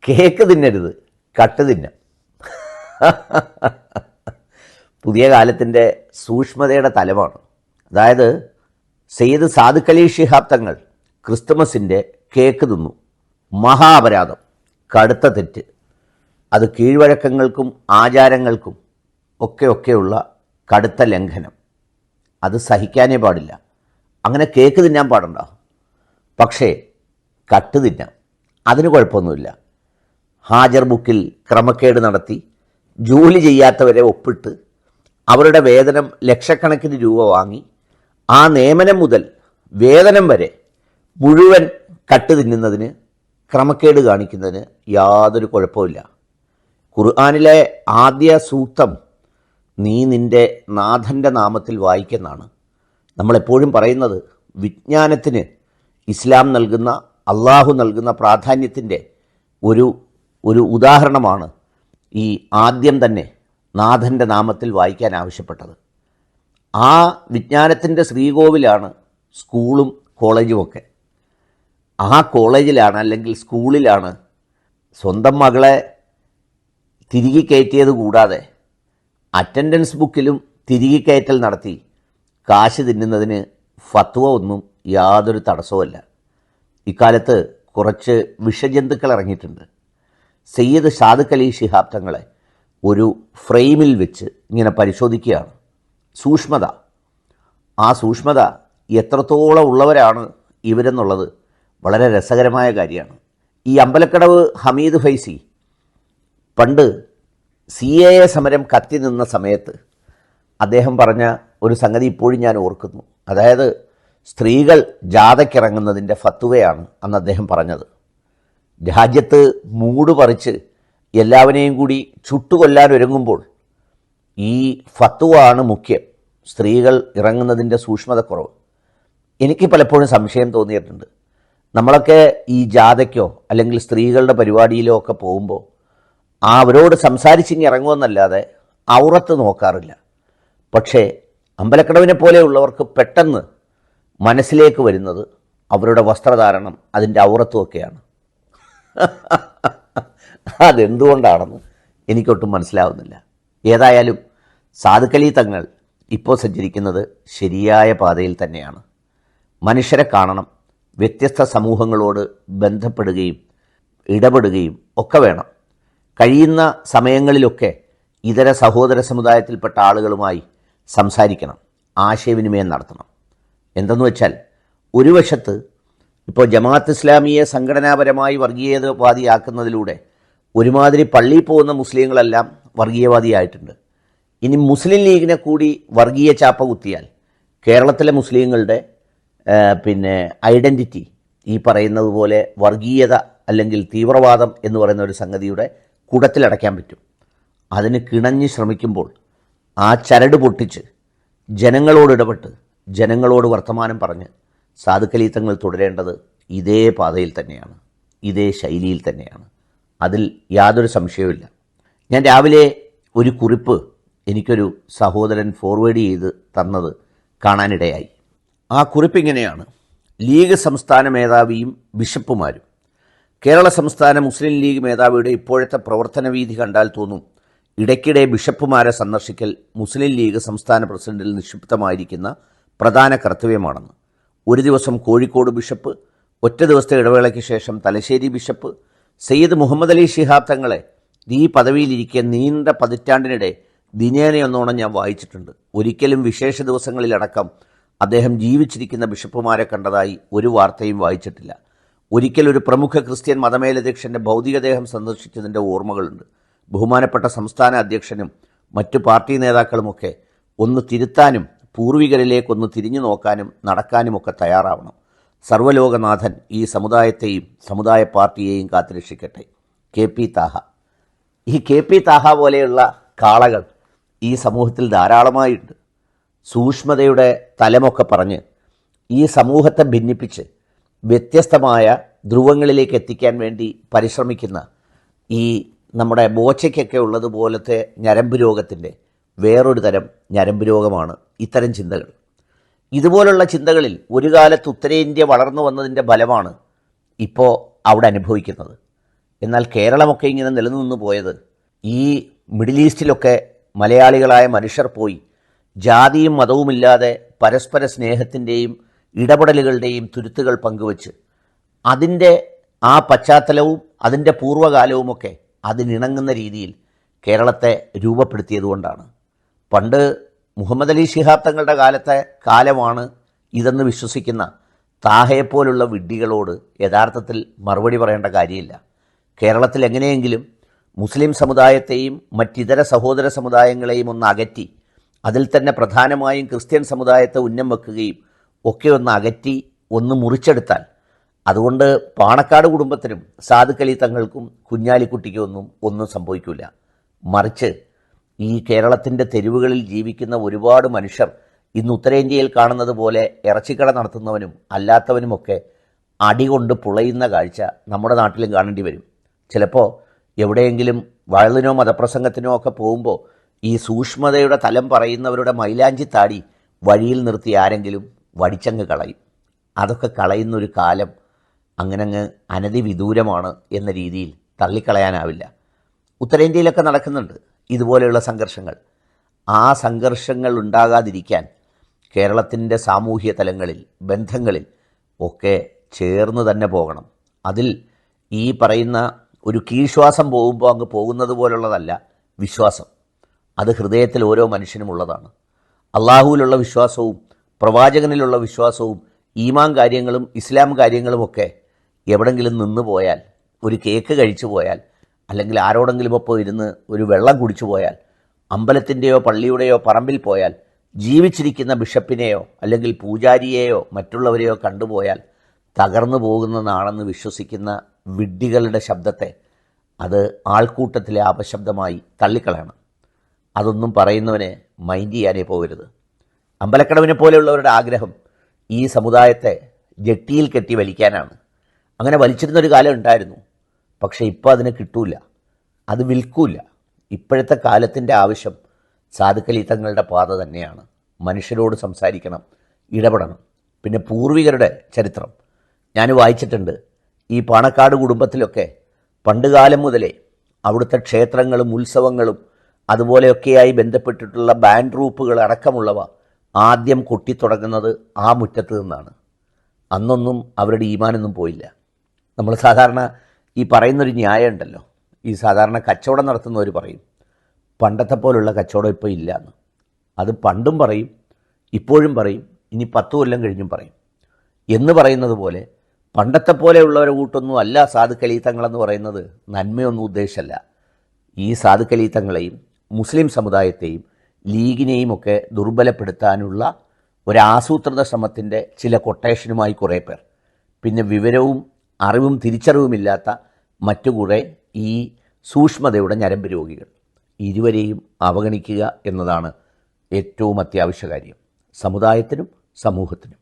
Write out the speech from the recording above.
Cake തിന്നരുത്, cut തിന്നാം. പുതിയ കാലത്തിൻ്റെ സൂക്ഷ്മതയുടെ തലമാണ്. അതായത് സയ്യിദ് സാദിഖ് അലി ശിഹാബ് തങ്ങൾ ക്രിസ്തുമസിൻ്റെ കേക്ക് തിന്നു. മഹാ അപരാധം, കടുത്ത തെറ്റ്. അത് കീഴ്വഴക്കങ്ങൾക്കും ആചാരങ്ങൾക്കും ഒക്കെയുള്ള കടുത്ത ലംഘനം. അത് സഹിക്കാനേ പാടില്ല. അങ്ങനെ കേക്ക് തിന്നാൻ പാടുണ്ടോ? പക്ഷേ കട്ട് തിന്നാം, അതിന് കുഴപ്പമൊന്നുമില്ല. ഹാജർ ബുക്കിൽ ക്രമക്കേട് നടത്തി ജോലി ചെയ്യാത്തവരെ ഒപ്പിട്ട് അവരുടെ വേതനം ലക്ഷക്കണക്കിന് രൂപ വാങ്ങി ആ നിയമനം മുതൽ വേതനം വരെ മുഴുവൻ കട്ട് തിന്നുന്നതിന്, ക്രമക്കേട് കാണിക്കുന്നതിന് യാതൊരു കുഴപ്പമില്ല. ഖുർആനിലെ ആദ്യ സൂക്തം നീ നിൻ്റെ നാഥൻ്റെ നാമത്തിൽ വായിക്കെന്നാണ് നമ്മളെപ്പോഴും പറയുന്നത്. വിജ്ഞാനത്തിന് ഇസ്ലാം നൽകുന്ന, അള്ളാഹു നൽകുന്ന പ്രാധാന്യത്തിൻ്റെ ഒരു ഉദാഹരണമാണ് ഈ ആദ്യം തന്നെ നാഥൻ്റെ നാമത്തിൽ വായിക്കാൻ ആവശ്യപ്പെട്ടത്. ആ വിജ്ഞാനത്തിൻ്റെ ശ്രീകോവിലാണ് സ്കൂളും കോളേജുമൊക്കെ. ആ കോളേജിലാണ് അല്ലെങ്കിൽ സ്കൂളിലാണ് സ്വന്തം മകളെ തിരികെ കയറ്റിയത് കൂടാതെ അറ്റൻഡൻസ് ബുക്കിലും തിരികെ കയറ്റൽ നടത്തി കാശ് തിന്നുന്നതിന് ഫത്വ ഒന്നും യാതൊരു തടസ്സവുമല്ല. ഇക്കാലത്ത് കുറച്ച് വിഷജന്തുക്കൾ ഇറങ്ങിയിട്ടുണ്ട്. സയ്യിദ് സാദിഖ് അലി ശിഹാബ് തങ്ങളെ ഒരു ഫ്രെയിമിൽ വെച്ച് ഇങ്ങനെ പരിശോധിക്കുകയാണ്. സൂക്ഷ്മത, ആ സൂക്ഷ്മത എത്രത്തോളം ഉള്ളവരാണ് ഇവരെന്നുള്ളത് വളരെ രസകരമായ കാര്യമാണ്. ഈ അമ്പലക്കടവ് ഹമീദ് ഫൈസി പണ്ട് CAA സമരം കത്തി നിന്ന സമയത്ത് അദ്ദേഹം പറഞ്ഞ ഒരു സംഗതി ഇപ്പോഴും ഞാൻ ഓർക്കുന്നു. അതായത് സ്ത്രീകൾ ജാഥയ്ക്കിറങ്ങുന്നതിൻ്റെ ഫത്വയാണ് അന്ന് അദ്ദേഹം പറഞ്ഞത്. രാജ്യത്ത് മൂട് പറിച്ച് എല്ലാവരെയും കൂടി ചുട്ടുകൊല്ലാൻ ഒരുങ്ങുമ്പോൾ ഈ ഫത്വ ആണ് മുഖ്യം, സ്ത്രീകൾ ഇറങ്ങുന്നതിൻ്റെ സൂക്ഷ്മതക്കുറവ്. എനിക്ക് പലപ്പോഴും സംശയം തോന്നിയിട്ടുണ്ട്. നമ്മളൊക്കെ ഈ ജാഥയ്ക്കോ അല്ലെങ്കിൽ സ്ത്രീകളുടെ പരിപാടിയിലോ ഒക്കെ പോകുമ്പോൾ അവരോട് സംസാരിച്ചിങ്ങി ഇറങ്ങുമെന്നല്ലാതെ ഔറത്ത് നോക്കാറില്ല. പക്ഷേ അമ്പലക്കടവിനെ പോലെയുള്ളവർക്ക് പെട്ടെന്ന് മനസ്സിലേക്ക് വരുന്നത് അവരുടെ വസ്ത്രധാരണം, അതിൻ്റെ ഔറത്തുമൊക്കെയാണ്. അതെന്തുകൊണ്ടാണെന്ന് എനിക്കൊട്ടും മനസ്സിലാവുന്നില്ല. ഏതായാലും സാദിഖ് അലി തങ്ങൾ ഇപ്പോൾ സഞ്ചരിക്കുന്നത് ശരിയായ പാതയിൽ തന്നെയാണ്. മനുഷ്യരെ കാണണം, വ്യത്യസ്ത സമൂഹങ്ങളോട് ബന്ധപ്പെടുകയും ഇടപെടുകയും ഒക്കെ വേണം. കഴിയുന്ന സമയങ്ങളിലൊക്കെ ഇതര സഹോദര സമുദായത്തിൽപ്പെട്ട ആളുകളുമായി സംസാരിക്കണം, ആശയവിനിമയം നടത്തണം. എന്തെന്ന് വെച്ചാൽ, ഒരു വശത്ത് ഇപ്പോൾ ജമാഅത്ത് ഇസ്ലാമിയെ സംഘടനാപരമായി വർഗീയവാദിയാക്കുന്നതിലൂടെ ഒരുമാതിരി പള്ളിയിൽ പോകുന്ന മുസ്ലിങ്ങളെല്ലാം വർഗീയവാദിയായിട്ടുണ്ട്. ഇനി മുസ്ലിം ലീഗിനെ കൂടി വർഗീയ ചാപ്പ കുത്തിയാൽ കേരളത്തിലെ മുസ്ലിങ്ങളുടെ ഐഡൻറ്റിറ്റി ഈ പറയുന്നത് പോലെ വർഗീയത അല്ലെങ്കിൽ തീവ്രവാദം എന്ന് പറയുന്ന ഒരു സംഗതിയുടെ കൂടത്തിലടയ്ക്കാൻ പറ്റും. അതിന് കിണഞ്ഞ് ശ്രമിക്കുമ്പോൾ ആ ചരട് പൊട്ടിച്ച് ജനങ്ങളോട് ഇടപെട്ട് ജനങ്ങളോട് വർത്തമാനം പറഞ്ഞ് സാദിഖ് അലി തങ്ങൾ തുടരേണ്ടത് ഇതേ പാതയിൽ തന്നെയാണ്, ഇതേ ശൈലിയിൽ തന്നെയാണ്. അതിൽ യാതൊരു സംശയവുമില്ല. ഞാൻ രാവിലെ ഒരു കുറിപ്പ് എനിക്കൊരു സഹോദരൻ ഫോർവേഡ് ചെയ്ത് തന്നത് കാണാനിടയായി. ആ കുറിപ്പിങ്ങനെയാണ്: ലീഗ് സംസ്ഥാന മേധാവിയും ബിഷപ്പുമാരും. കേരള സംസ്ഥാന മുസ്ലിം ലീഗ് മേധാവിയുടെ ഇപ്പോഴത്തെ പ്രവർത്തന വീതി കണ്ടാൽ തോന്നും ഇടയ്ക്കിടെ ബിഷപ്പുമാരെ സന്ദർശിക്കൽ മുസ്ലിം ലീഗ് സംസ്ഥാന പ്രസിഡന്റിൽ നിക്ഷിപ്തമായിരിക്കുന്ന പ്രധാന കർത്തവ്യമാണെന്ന്. ഒരു ദിവസം കോഴിക്കോട് ബിഷപ്പ്, ഒറ്റ ദിവസത്തെ ഇടവേളയ്ക്ക് ശേഷം തലശ്ശേരി ബിഷപ്പ്. സയ്യിദ് മുഹമ്മദ് അലി ശിഹാബ് തങ്ങളെ ഈ പദവിയിലിരിക്കെ നീണ്ട പതിറ്റാണ്ടിനിടെ ദിനേനയൊന്നോണം ഞാൻ വായിച്ചിട്ടുണ്ട്. ഒരിക്കലും വിശേഷ ദിവസങ്ങളിലടക്കം അദ്ദേഹം ജീവിച്ചിരിക്കുന്ന ബിഷപ്പുമാരെ കണ്ടതായി ഒരു വാർത്തയും വായിച്ചിട്ടില്ല. ഒരിക്കൽ ഒരു പ്രമുഖ ക്രിസ്ത്യൻ മതമേലധ്യക്ഷൻ്റെ ഭൗതികദേഹം സന്ദർശിച്ചതിൻ്റെ ഓർമ്മകളുണ്ട്. ബഹുമാനപ്പെട്ട സംസ്ഥാന അധ്യക്ഷനും മറ്റു പാർട്ടി നേതാക്കളുമൊക്കെ ഒന്ന് തിരുത്താനും പൂർവികരിലേക്കൊന്ന് തിരിഞ്ഞു നോക്കാനും നടക്കാനുമൊക്കെ തയ്യാറാവണം. സർവ്വലോകനാഥൻ ഈ സമുദായത്തെയും സമുദായ പാർട്ടിയെയും കാത്തുരക്ഷിക്കട്ടെ. KP താഹ. ഈ KP താഹ പോലെയുള്ള കാളകൾ ഈ സമൂഹത്തിൽ ധാരാളമായുണ്ട്. സൂക്ഷ്മതയുടെ തലമൊക്കെ പറഞ്ഞ് ഈ സമൂഹത്തെ ഭിന്നിപ്പിച്ച് വ്യത്യസ്തമായ ധ്രുവങ്ങളിലേക്ക് എത്തിക്കാൻ വേണ്ടി പരിശ്രമിക്കുന്ന ഈ നമ്മുടെ ബോച്ചയ്ക്കൊക്കെ ഉള്ളതുപോലത്തെ ഞരമ്പ് രോഗത്തിൻ്റെ വേറൊരു തരം ഞരമ്പ് രോഗമാണ് ഇത്തരം ചിന്തകൾ. ഇതുപോലുള്ള ചിന്തകളിൽ ഒരു കാലത്ത് ഉത്തരേന്ത്യ വളർന്നു വന്നതിൻ്റെ ഫലമാണ് ഇപ്പോൾ അവിടെ അനുഭവിക്കുന്നത്. എന്നാൽ കേരളമൊക്കെ ഇങ്ങനെ നിലനിന്ന് പോയത് ഈ മിഡിൽ ഈസ്റ്റിലൊക്കെ മലയാളികളായ മനുഷ്യർ പോയി ജാതിയും മതവുമില്ലാതെ പരസ്പര സ്നേഹത്തിൻ്റെയും ഇടപെടലുകളുടെയും തുരുത്തുകൾ പങ്കുവച്ച് അതിൻ്റെ ആ പശ്ചാത്തലവും അതിൻ്റെ പൂർവ്വകാലവുമൊക്കെ അതിനിണങ്ങുന്ന രീതിയിൽ കേരളത്തെ രൂപപ്പെടുത്തിയതുകൊണ്ടാണ്. പണ്ട് മുഹമ്മദ് അലി ശിഹാബ് തങ്ങളുടെ കാലമാണ് ഇതെന്ന് വിശ്വസിക്കുന്ന താഹയെപ്പോലുള്ള വിഡ്ഢികളോട് യഥാർത്ഥത്തിൽ മറുപടി പറയേണ്ട കാര്യമില്ല. കേരളത്തിൽ എങ്ങനെയെങ്കിലും മുസ്ലിം സമുദായത്തെയും മറ്റിതര സഹോദര സമുദായങ്ങളെയും ഒന്ന് അകറ്റി അതിൽ തന്നെ പ്രധാനമായും ക്രിസ്ത്യൻ സമുദായത്തെ ഉന്നം വെക്കുകയും ഒക്കെ ഒന്ന് അകറ്റി ഒന്ന് മുറിച്ചെടുത്താൽ അതുകൊണ്ട് പാണക്കാട് കുടുംബത്തിനും സാദിഖ് അലി തങ്ങൾക്കും കുഞ്ഞാലിക്കുട്ടിക്കും ഒന്നും സംഭവിക്കില്ല. മറിച്ച് ഈ കേരളത്തിൻ്റെ തെരുവുകളിൽ ജീവിക്കുന്ന ഒരുപാട് മനുഷ്യർ ഇന്ന് ഉത്തരേന്ത്യയിൽ കാണുന്നത് പോലെ ഇറച്ചിക്കട നടത്തുന്നവനും അല്ലാത്തവനുമൊക്കെ അടികൊണ്ട് പുളയുന്ന കാഴ്ച നമ്മുടെ നാട്ടിലും കാണേണ്ടി വരും. ചിലപ്പോൾ എവിടെയെങ്കിലും വയലിനോ മതപ്രസംഗത്തിനോ ഒക്കെ പോകുമ്പോൾ ഈ സൂക്ഷ്മതയുടെ തലം പറയുന്നവരുടെ മൈലാഞ്ചി താടി വഴിയിൽ നിർത്തി ആരെങ്കിലും വടിച്ചങ്ങ് കളയും. അതൊക്കെ കളയുന്നൊരു കാലം അങ്ങനങ്ങ് അനധിവിദൂരമാണ് എന്ന രീതിയിൽ തള്ളിക്കളയാനാവില്ല. ഉത്തരേന്ത്യയിലൊക്കെ നടക്കുന്നുണ്ട് ഇതുപോലെയുള്ള സംഘർഷങ്ങൾ. ആ സംഘർഷങ്ങൾ ഉണ്ടാകാതിരിക്കാൻ കേരളത്തിൻ്റെ സാമൂഹ്യ തലങ്ങളിൽ ബന്ധങ്ങളിൽ ഒക്കെ ചേർന്ന് തന്നെ പോകണം. അതിൽ ഈ പറയുന്ന ഒരു കീഴ്ശ്വാസം പോകുമ്പോൾ അങ്ങ് പോകുന്നത് പോലുള്ളതല്ല വിശ്വാസം. അത് ഹൃദയത്തിൽ ഓരോ മനുഷ്യനുമുള്ളതാണ്. അള്ളാഹുവിലുള്ള വിശ്വാസവും പ്രവാചകനിലുള്ള വിശ്വാസവും ഈമാൻ കാര്യങ്ങളും ഇസ്ലാം കാര്യങ്ങളുമൊക്കെ എവിടെങ്കിലും നിന്ന് പോയാൽ, ഒരു കേക്ക് കഴിച്ചു പോയാൽ, അല്ലെങ്കിൽ ആരോടെങ്കിലും ഒപ്പം ഇരുന്ന് ഒരു വെള്ളം കുടിച്ചു പോയാൽ, അമ്പലത്തിൻ്റെയോ പള്ളിയുടെയോ പറമ്പിൽ പോയാൽ, ജീവിച്ചിരിക്കുന്ന ബിഷപ്പിനെയോ അല്ലെങ്കിൽ പൂജാരിയെയോ മറ്റുള്ളവരെയോ കണ്ടുപോയാൽ തകർന്നു പോകുന്നതാണെന്ന് വിശ്വസിക്കുന്ന വിഡ്ഢികളുടെ ശബ്ദത്തെ അത് ആൾക്കൂട്ടത്തിലെ അപശബ്ദമായി തള്ളിക്കളയണം. അതൊന്നും പറയുന്നവനെ മൈൻഡ് ചെയ്യാനേ പോകരുത്. അമ്പലക്കടവിനെ പോലെയുള്ളവരുടെ ആഗ്രഹം ഈ സമുദായത്തെ ജട്ടിയിൽ കെട്ടി വലിക്കാനാണ്. അങ്ങനെ വലിച്ചിരുന്നൊരു കാലം ഉണ്ടായിരുന്നു. പക്ഷേ ഇപ്പോൾ അതിന് കിട്ടൂല, അത് വിൽക്കൂല. ഇപ്പോഴത്തെ കാലത്തിൻ്റെ ആവശ്യം സാദിഖ് അലി തങ്ങളുടെ പാത തന്നെയാണ്. മനുഷ്യരോട് സംസാരിക്കണം, ഇടപെടണം. പിന്നെ പൂർവികരുടെ ചരിത്രം ഞാൻ വായിച്ചിട്ടുണ്ട്. ഈ പാണക്കാട് കുടുംബത്തിലൊക്കെ പണ്ടുകാലം മുതലേ അവിടുത്തെ ക്ഷേത്രങ്ങളും ഉത്സവങ്ങളും അതുപോലെയൊക്കെയായി ബന്ധപ്പെട്ടിട്ടുള്ള ബാൻഡ് ട്രൂപ്പുകൾ അടക്കമുള്ളവ ആദ്യം കൊട്ടിത്തുടങ്ങുന്നത് ആ മുറ്റത്ത് നിന്നാണ്. അന്നൊന്നും അവരുടെ ഈമാനൊന്നും പോയില്ല. നമ്മൾ സാധാരണ ഈ പറയുന്നൊരു ന്യായം ഉണ്ടല്ലോ, ഈ സാധാരണ കച്ചവടം നടത്തുന്നവർ പറയും പണ്ടത്തെ പോലുള്ള കച്ചവടം ഇപ്പോൾ ഇല്ല എന്ന്. അത് പണ്ടും പറയും, ഇപ്പോഴും പറയും, ഇനി 10 കൊല്ലം കഴിഞ്ഞും പറയും. എന്ന് പറയുന്നത് പോലെ പണ്ടത്തെ പോലെയുള്ളവരെ കൂട്ടൊന്നും അല്ല സാദിഖ് അലി തങ്ങളെന്ന് പറയുന്നത് നന്മയൊന്നും ഉദ്ദേശമല്ല. ഈ സാദിഖ് അലി തങ്ങളെയും മുസ്ലിം സമുദായത്തെയും ലീഗിനെയും ഒക്കെ ദുർബലപ്പെടുത്താനുള്ള ഒരാസൂത്രിത ശ്രമത്തിൻ്റെ ചില കൊട്ടേഷനുമായി കുറേ പേർ, പിന്നെ വിവരവും അറിവും തിരിച്ചറിവുമില്ലാത്ത മറ്റു കുറേ ഈ സൂക്ഷ്മതയുടെ ഞരമ്പ് രോഗികൾ. ഇരുവരെയും അവഗണിക്കുക എന്നതാണ് ഏറ്റവും അത്യാവശ്യ കാര്യം, സമുദായത്തിനും സമൂഹത്തിനും.